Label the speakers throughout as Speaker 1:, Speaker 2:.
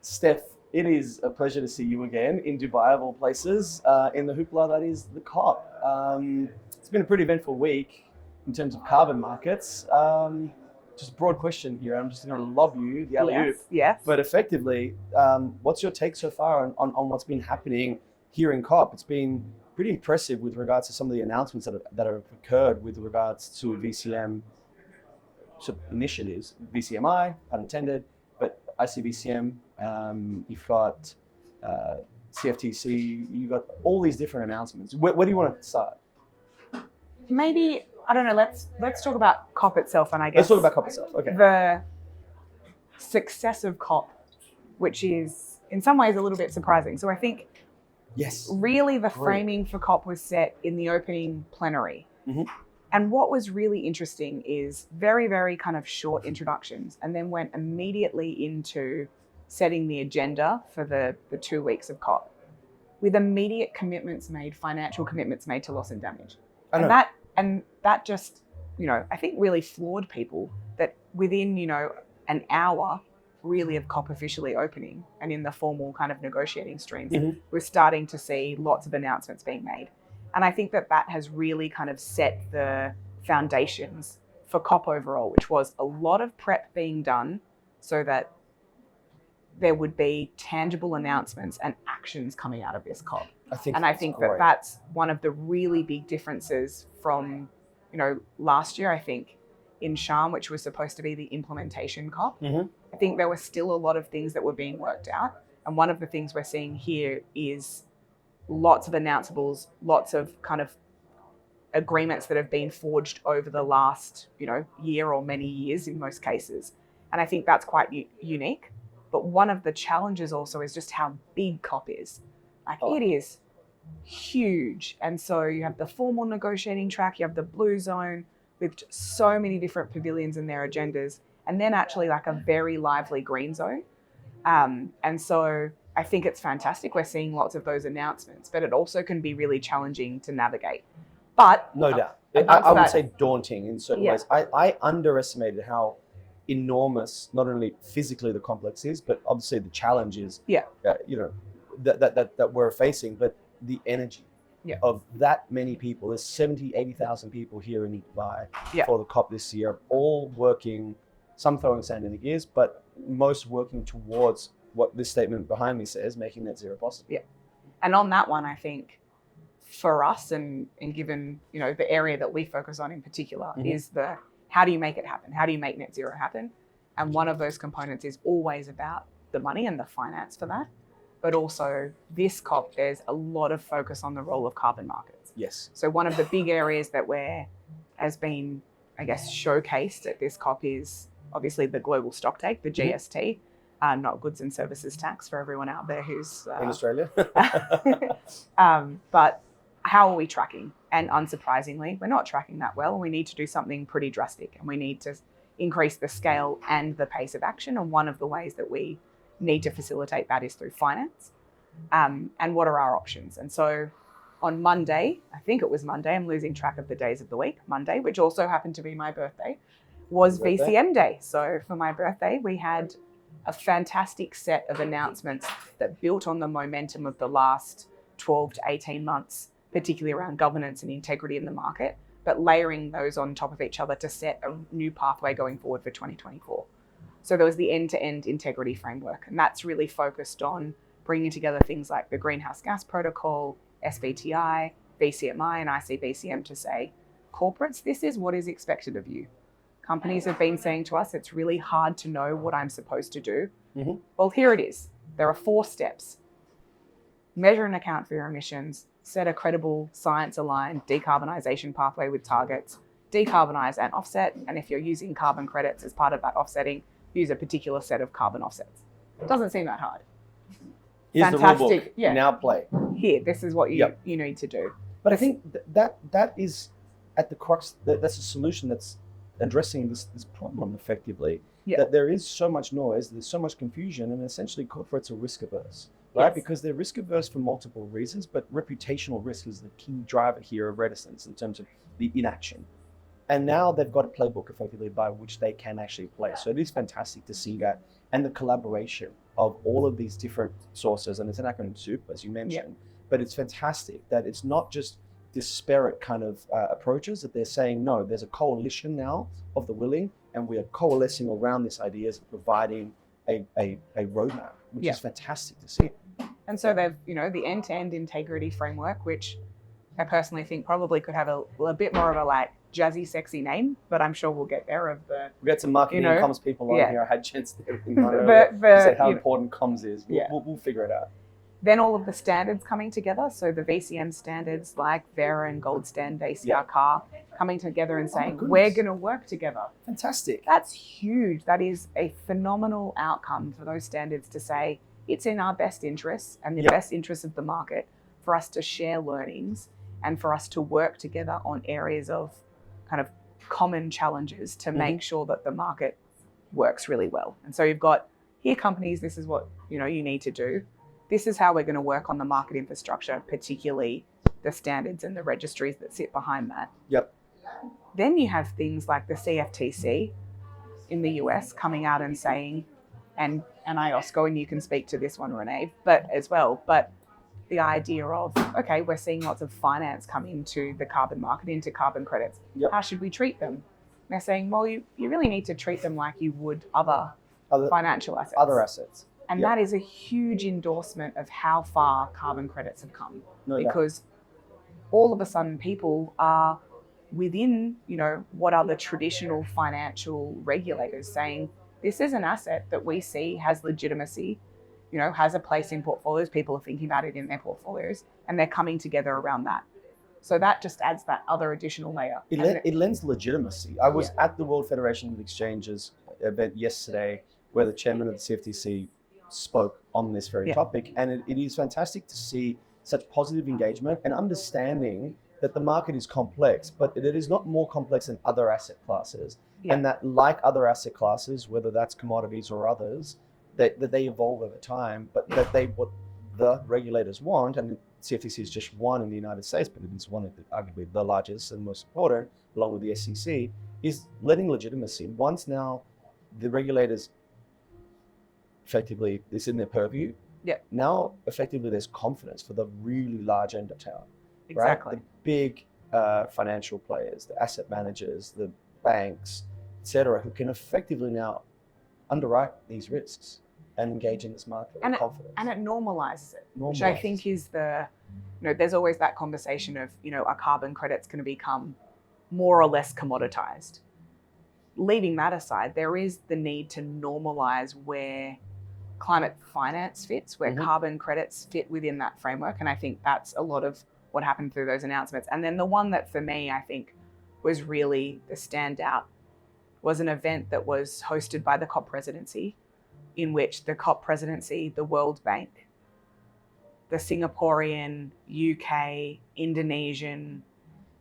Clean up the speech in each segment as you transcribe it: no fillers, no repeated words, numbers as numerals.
Speaker 1: Steph, it is a pleasure to see you again in Dubai of all places, in the hoopla that is the COP. It's been a pretty eventful week in terms of carbon markets. Just a broad question here. I'm just going to lob you the alley-oop.
Speaker 2: Yes.
Speaker 1: But effectively, what's your take so far on what's been happening here in COP? It's been pretty impressive with regards to some of the announcements that have occurred with regards to VCM initiatives, VCMI, unintended, but ICVCM, you've got CFTC, you've got all these different announcements. Where do you want to start?
Speaker 2: Maybe, I don't know, let's talk about COP itself, and I guess
Speaker 1: Let's talk about COP itself, okay.
Speaker 2: the success of COP, which is in some ways a little bit surprising. So I think really the framing for COP was set in the opening plenary.
Speaker 1: Mm-hmm.
Speaker 2: And what was really interesting is very, very kind of short introductions, and then went immediately into setting the agenda for the 2 weeks of COP with immediate commitments made, financial commitments made to loss and damage. And that just, I think really floored people that within, an hour really of COP officially opening and in the formal kind of negotiating streams, we're starting to see lots of announcements being made. And I think that has really kind of set the foundations for COP overall, which was a lot of prep being done so that there would be tangible announcements and actions coming out of this COP. I think that that's one of the really big differences from, last year, I think, in Sharm, which was supposed to be the implementation COP.
Speaker 1: Mm-hmm.
Speaker 2: I think there were still a lot of things that were being worked out. And one of the things we're seeing here is lots of announceables, lots of kind of agreements that have been forged over the last, year or many years in most cases. And I think that's quite unique. But one of the challenges also is just how big COP is. It is huge. And so you have the formal negotiating track, you have the blue zone with so many different pavilions and their agendas, and then actually like a very lively green zone. And so I think it's fantastic. We're seeing lots of those announcements, but it also can be really challenging to navigate. But
Speaker 1: no doubt. I would say daunting in certain ways. I underestimated how enormous, not only physically the complex is, but obviously the challenges, that we're facing, but the energy of that many people. There's 70, 80,000 people here in Dubai for the COP this year, all working, some throwing sand in the gears, but most working towards what this statement behind me says, making net zero possible.
Speaker 2: Yeah. And on that one, I think for us and given, the area that we focus on in particular is how do you make it happen? How do you make net zero happen? And one of those components is always about the money and the finance for that. But also this COP, there's a lot of focus on the role of carbon markets.
Speaker 1: Yes.
Speaker 2: So one of the big areas that has been, I guess, showcased at this COP is obviously the global stocktake, the GST, not goods and services tax for everyone out there who's...
Speaker 1: in Australia.
Speaker 2: But how are we tracking? And unsurprisingly, we're not tracking that well. We need to do something pretty drastic, and we need to increase the scale and the pace of action. And one of the ways that we need to facilitate that is through finance. And what are our options? And so on Monday, I think it was Monday, I'm losing track of the days of the week, Monday, which also happened to be my birthday, was VCM Day. So for my birthday, we had a fantastic set of announcements that built on the momentum of the last 12 to 18 months, particularly around governance and integrity in the market, but layering those on top of each other to set a new pathway going forward for 2024. So there was the end-to-end integrity framework, and that's really focused on bringing together things like the Greenhouse Gas Protocol, SBTI, VCMI, and ICVCM to say, corporates, this is what is expected of you. Companies have been saying to us, it's really hard to know what I'm supposed to do. Mm-hmm. Well, here it is. There are 4 steps. Measure and account for your emissions, set a credible science-aligned decarbonisation pathway with targets, decarbonise and offset, and if you're using carbon credits as part of that offsetting, use a particular set of carbon offsets. It doesn't seem that hard.
Speaker 1: Here's
Speaker 2: fantastic.
Speaker 1: The rule book. Yeah. Now play.
Speaker 2: Here, this is what you need to do.
Speaker 1: But I think that is at the crux. That's a solution that's addressing this problem effectively. Yeah. That there is so much noise, there's so much confusion, and essentially corporates are risk averse, right? Yes. Because they're risk averse for multiple reasons, but reputational risk is the key driver here of reticence in terms of the inaction. And now they've got a playbook effectively by which they can actually play. So it is fantastic to see that, and the collaboration of all of these different sources, and it's an acronym soup, as you mentioned, but it's fantastic that it's not just disparate kind of approaches, that they're saying, no, there's a coalition now of the willing, and we are coalescing around this idea of providing a roadmap, which is fantastic to see.
Speaker 2: And so they've, the end-to-end integrity framework, which I personally think probably could have a bit more of a like jazzy, sexy name, but I'm sure we'll get there. We
Speaker 1: got some marketing and comms people on here. I had chance to say how important comms is. We'll figure it out.
Speaker 2: Then all of the standards coming together. So the VCM standards like Vera and Gold Standard ACR CAR coming together and saying, we're going to work together.
Speaker 1: Fantastic.
Speaker 2: That's huge. That is a phenomenal outcome for those standards to say it's in our best interests and the best interests of the market for us to share learnings and for us to work together on areas of kind of common challenges to make sure that the market works really well. And so you've got here companies, this is what you need to do. This is how we're going to work on the market infrastructure, particularly the standards and the registries that sit behind that.
Speaker 1: Yep.
Speaker 2: Then you have things like the CFTC in the US coming out and saying, and IOSCO, and you can speak to this one, Renee, but the idea of, okay, we're seeing lots of finance come into the carbon market, into carbon credits.
Speaker 1: Yep.
Speaker 2: How should we treat them? And they're saying, well, you really need to treat them like you would other financial assets.
Speaker 1: Other assets.
Speaker 2: And that is a huge endorsement of how far carbon credits have come. Because all of a sudden people are within, what are the traditional financial regulators saying, this is an asset that we see has legitimacy, has a place in portfolios. People are thinking about it in their portfolios and they're coming together around that. So that just adds that other additional layer.
Speaker 1: It lends legitimacy. I was at the World Federation of Exchanges event yesterday where the chairman of the CFTC spoke on this very topic, and it is fantastic to see such positive engagement and understanding that the market is complex, but it is not more complex than other asset classes, and that like other asset classes, whether that's commodities or others, that they evolve over time, but that what the regulators want, and CFTC is just one in the United States, but it is one of arguably the largest and most important, along with the SEC, is letting legitimacy. Once now the regulators effectively, it's in their purview. Now, effectively, there's confidence for the really large end of town.
Speaker 2: Exactly.
Speaker 1: Right? The big financial players, the asset managers, the banks, etc., who can effectively now underwrite these risks and engage in this market with confidence.
Speaker 2: And it normalizes it, which I think is there's always that conversation of, are carbon credits going to become more or less commoditized? Leaving that aside, there is the need to normalize where climate finance fits, where carbon credits fit within that framework. And I think that's a lot of what happened through those announcements. And then the one that for me, I think was really the standout was an event that was hosted by the COP presidency, in which the COP presidency, the World Bank, the Singaporean, UK, Indonesian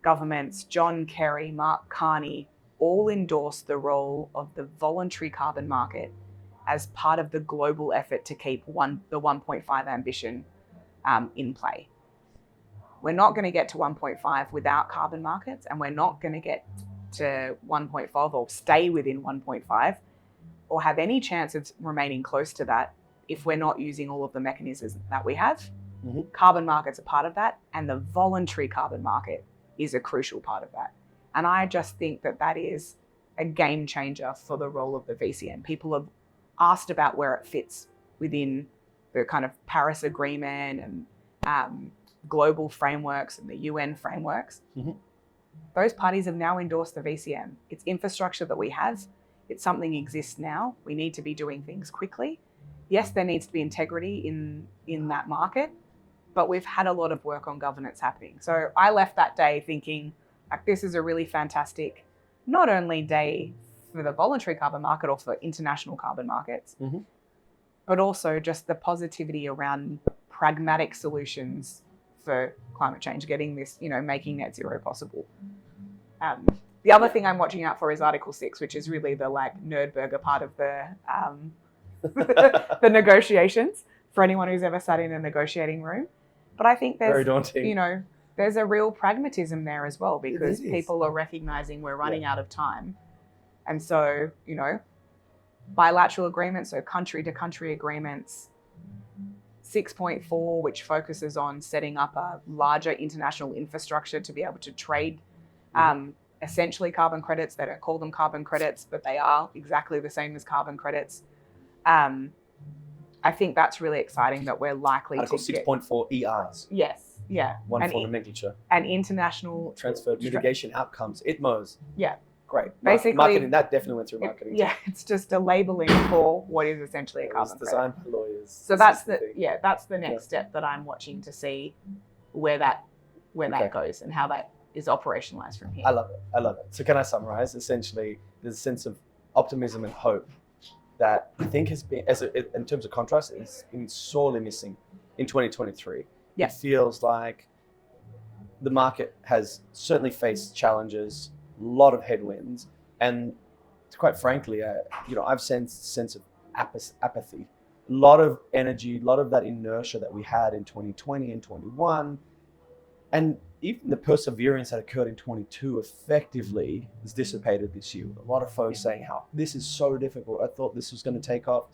Speaker 2: governments, John Kerry, Mark Carney, all endorsed the role of the voluntary carbon market as part of the global effort to keep the 1.5 ambition in play. We're not going to get to 1.5 without carbon markets, and we're not going to get to 1.5 or stay within 1.5 or have any chance of remaining close to that if we're not using all of the mechanisms that we have. Carbon markets are part of that, and the voluntary carbon market is a crucial part of that. And I just think that is a game changer for the role of the VCM. People have asked about where it fits within the kind of Paris Agreement and global frameworks and the UN frameworks. Those parties have now endorsed the VCM. It's infrastructure that we have. It's something that exists now. We need to be doing things quickly. Yes, there needs to be integrity in that market, but we've had a lot of work on governance happening. So I left that day thinking, like, this is a really fantastic, not only day for the voluntary carbon market or for international carbon markets, but also just the positivity around pragmatic solutions for climate change, getting this, making net zero possible. The other thing I'm watching out for is Article 6, which is really the nerdburger part of the the negotiations for anyone who's ever sat in a negotiating room. But I think there's,
Speaker 1: very daunting.
Speaker 2: There's a real pragmatism there as well, because people are recognizing we're running out of time. And so, bilateral agreements, so country-to-country agreements. 6.4, which focuses on setting up a larger international infrastructure to be able to trade essentially carbon credits. They don't call them carbon credits, but they are exactly the same as carbon credits. I think that's really exciting that we're likely
Speaker 1: Article
Speaker 2: to get...
Speaker 1: 6.4 ERs.
Speaker 2: Yes, yeah.
Speaker 1: One for nomenclature.
Speaker 2: And international...
Speaker 1: Transferred mitigation outcomes, ITMOs.
Speaker 2: Yeah.
Speaker 1: Great.
Speaker 2: Basically,
Speaker 1: marketing, that definitely went through marketing.
Speaker 2: Yeah, it's just a labeling for what is essentially a carbon credit.
Speaker 1: Designed by lawyers.
Speaker 2: So that's the next step that I'm watching to see where that goes and how that is operationalized from here.
Speaker 1: I love it. So can I summarize? Essentially, there's a sense of optimism and hope that I think has been, in terms of contrast, it's been sorely missing in 2023.
Speaker 2: Yeah.
Speaker 1: It feels like the market has certainly faced challenges, a lot of headwinds, and quite frankly, I've sensed a sense of apathy, a lot of energy, a lot of that inertia that we had in 2020 and 21, and even the perseverance that occurred in 22 effectively has dissipated this year. A lot of folks saying how this is so difficult. I thought this was going to take off.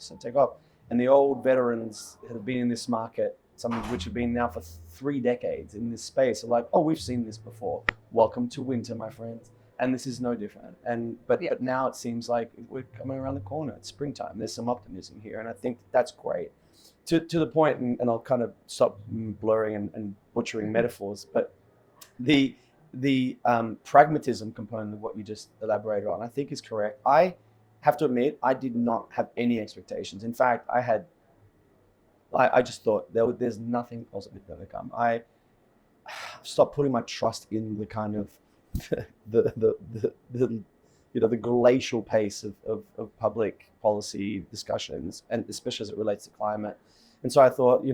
Speaker 1: And the old veterans that have been in this market, some of which have been now for 3 decades in this space, are like, oh, we've seen this before. Welcome to winter, my friends. And this is no different. But now it seems like we're coming around the corner. It's springtime. There's some optimism here. And I think that's great. To the point, and I'll kind of stop blurring and butchering metaphors, but the pragmatism component of what you just elaborated on, I think is correct. I have to admit, I did not have any expectations. In fact, I just thought there's nothing positive going to come. I stopped putting my trust in the kind of the glacial pace of public policy discussions, and especially as it relates to climate. And so I thought,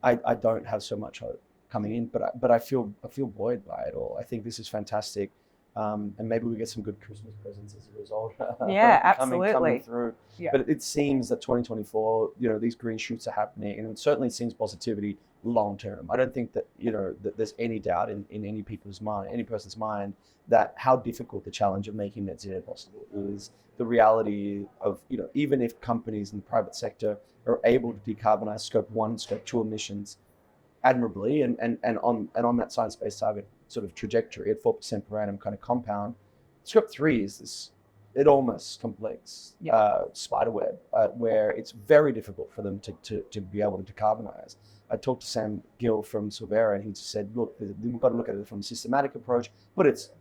Speaker 1: I don't have so much hope coming in, but I feel buoyed by it all. I think this is fantastic, and maybe we get some good Christmas presents as a result.
Speaker 2: Yeah, absolutely.
Speaker 1: Coming through.
Speaker 2: Yeah.
Speaker 1: But it seems that 2024, these green shoots are happening, and it certainly seems positivity long term. I don't think that that there's any doubt in any person's mind, that how difficult the challenge of making net zero possible is. The reality of even if companies in the private sector are able to decarbonize scope 1 and scope 2 emissions admirably and on that science-based target sort of trajectory at 4% per annum kind of compound, scope 3 is this enormous complex spider web where it's very difficult for them to be able to decarbonize. I talked to Sam Gill from Silvera, and he said, look, we've got to look at it from a systematic approach, but it's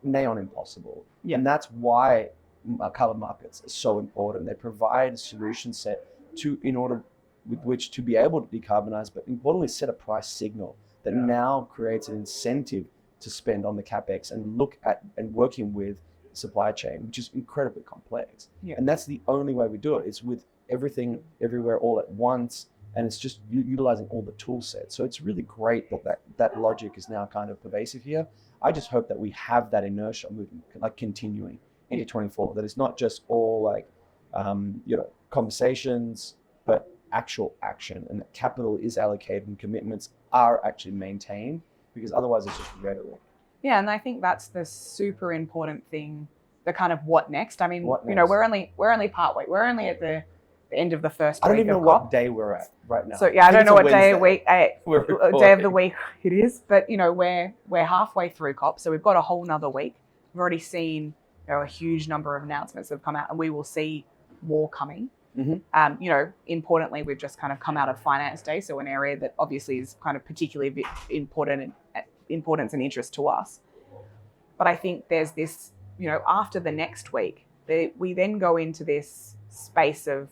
Speaker 1: neon impossible. Yeah. And that's why carbon markets are so important. They provide a solution set with which to be able to decarbonize, but importantly set a price signal that now creates an incentive to spend on the capex and look at and working with the supply chain, which is incredibly complex. Yeah. And that's the only way we do it. It's with everything, everywhere, all at once, and it's just utilizing all the tool sets. So it's really great that logic is now kind of pervasive here. I just hope that we have that inertia moving, like continuing into 24, that it's not just all conversations, but actual action, and that capital is allocated and commitments are actually maintained, because otherwise it's just rhetoric.
Speaker 2: Yeah, and I think that's the super important thing, the kind of what next. I mean,
Speaker 1: what next?
Speaker 2: We're only partway. We're only at the end of the first week.
Speaker 1: I don't even know
Speaker 2: what
Speaker 1: day we're at right now.
Speaker 2: So yeah, I don't know what day of the week it is, but we're halfway through COP, so we've got a whole nother week. We've already seen a huge number of announcements that have come out, and we will see more coming. Mm-hmm. Importantly, we've just kind of come out of Finance Day, so an area that obviously is kind of particularly importance and interest to us. But I think there's this, after the next week, we then go into this space of,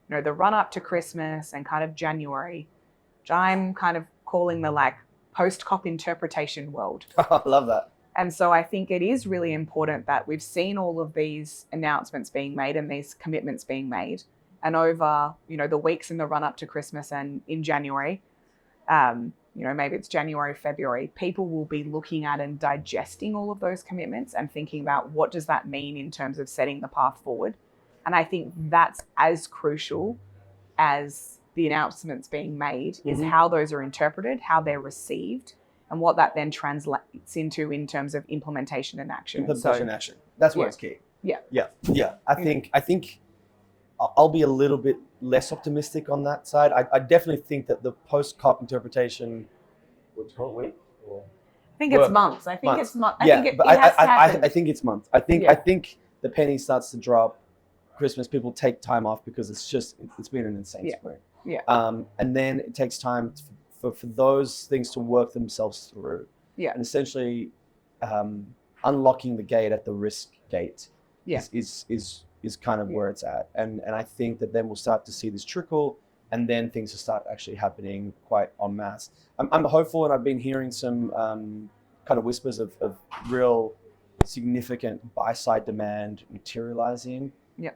Speaker 2: the run up to Christmas and kind of January, which I'm kind of calling the post-COP interpretation world.
Speaker 1: I love that.
Speaker 2: And so I think it is really important that we've seen all of these announcements being made and these commitments being made. And over, the weeks in the run up to Christmas and in January, maybe it's January, February, people will be looking at and digesting all of those commitments and thinking about what does that mean in terms of setting the path forward. And I think that's as crucial as the announcements being made is how those are interpreted, how they're received, and what that then translates into in terms of implementation and action.
Speaker 1: Implementation and action. That's what's key.
Speaker 2: Yeah.
Speaker 1: I think I'll be a little bit less optimistic on that side. I definitely think that the post-COP interpretation, what's called week? Or
Speaker 2: I think it's months. I think
Speaker 1: months.
Speaker 2: it's months.
Speaker 1: Yeah,
Speaker 2: It
Speaker 1: but
Speaker 2: has to happen.
Speaker 1: I think it's months. I think the penny starts to drop. Christmas, people take time off because it's been an insane spring.
Speaker 2: Yeah.
Speaker 1: And then it takes time for those things to work themselves through.
Speaker 2: Yeah.
Speaker 1: And essentially, unlocking the gate at the risk gate is kind of where it's at. And I think that then we'll start to see this trickle, and then things will start actually happening quite en masse. I'm hopeful, and I've been hearing some kind of whispers of real significant buy-side demand materializing.
Speaker 2: Yeah.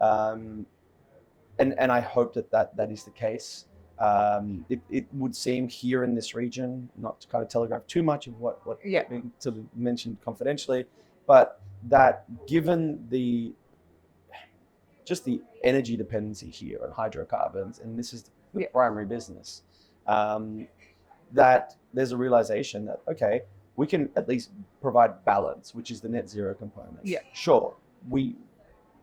Speaker 1: And I hope that is the case. It would seem here in this region, not to kind of telegraph too much of what to be mentioned confidentially, but that given the energy dependency here on hydrocarbons, and this is the primary business, that there's a realization that, okay, we can at least provide balance, which is the net zero component.
Speaker 2: Yeah.
Speaker 1: Sure,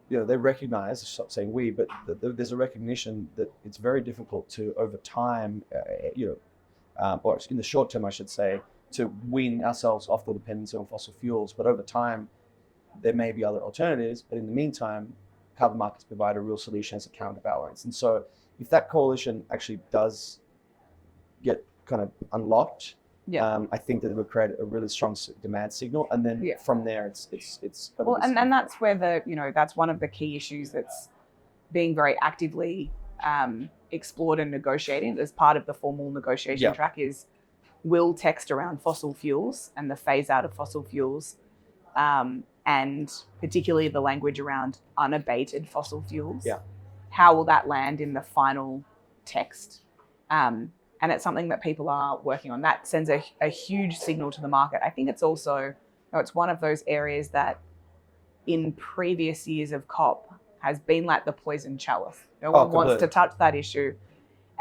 Speaker 1: they recognize, stop saying we, but there's a recognition that it's very difficult to, over time, or in the short term, I should say, to wean ourselves off the dependency on fossil fuels. But over time, there may be other alternatives. But in the meantime, carbon markets provide a real solution as a counterbalance. And so if that coalition actually does get kind of unlocked, I think that it would create a really strong demand signal, and then from there, it's
Speaker 2: well, and that's where that's one of the key issues that's being very actively explored and negotiated as part of the formal negotiation track is will text around fossil fuels and the phase out of fossil fuels, and particularly the language around unabated fossil fuels. Yeah, how will that land in the final text? And it's something that people are working on. That sends a huge signal to the market. I think it's also, it's one of those areas that in previous years of COP has been like the poison chalice. No one wants to touch that issue.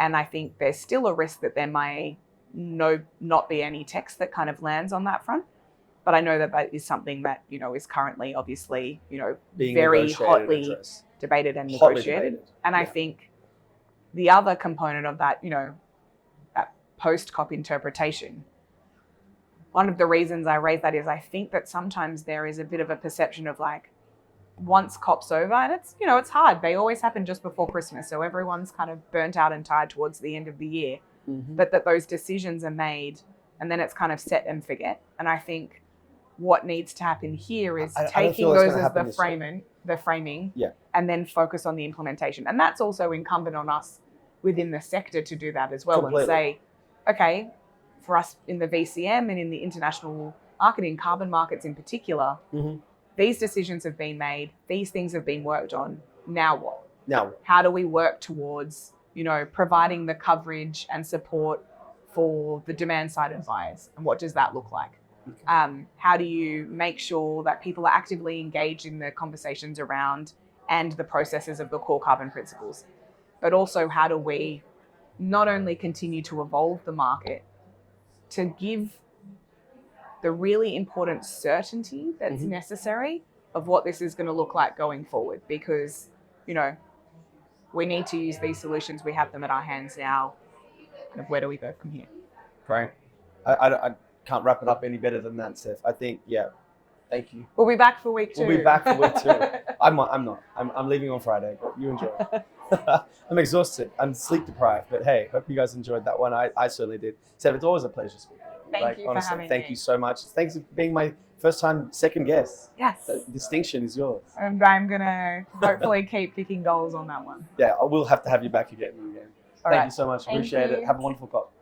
Speaker 2: And I think there's still a risk that there may not be any text that kind of lands on that front. But I know that is something that, is currently obviously, being very hotly debated and negotiated. And I think the other component of that, that post-COP interpretation, one of the reasons I raise that is I think that sometimes there is a bit of a perception of like, once COP's over, and it's, it's hard. They always happen just before Christmas. So everyone's kind of burnt out and tired towards the end of the year. Mm-hmm. But that those decisions are made and then it's kind of set and forget. And I think what needs to happen here is taking those as the framing and then focus on the implementation. And that's also incumbent on us within the sector to do that as well. Completely. And say, okay, for us in the VCM and in the international marketing, carbon markets in particular, these decisions have been made, these things have been worked on. Now what? How do we work towards, providing the coverage and support for the demand side of buyers? And what does that look like? How do you make sure that people are actively engaged in the conversations around and the processes of the core carbon principles? But also, how do we not only continue to evolve the market to give the really important certainty that's necessary of what this is going to look like going forward? Because, we need to use these solutions. We have them at our hands now. Where do we go from here?
Speaker 1: Great. I can't wrap it up any better than that, Steph. I think, thank you.
Speaker 2: We'll be back for week 2.
Speaker 1: We'll be back for week 2. I'm not. I'm leaving on Friday, but you enjoy. I'm exhausted. I'm sleep deprived, but hey, hope you guys enjoyed that one. I certainly did. Steph, it's always a pleasure speaking.
Speaker 2: Thank you
Speaker 1: honestly,
Speaker 2: for having me.
Speaker 1: Thank you so much. Thanks for being my first time second guest.
Speaker 2: Yes.
Speaker 1: The distinction is yours.
Speaker 2: And I'm going to hopefully keep kicking goals on that one.
Speaker 1: Yeah, I will have to have you back again.
Speaker 2: Thank
Speaker 1: you so much. Appreciate it. Have a wonderful COP.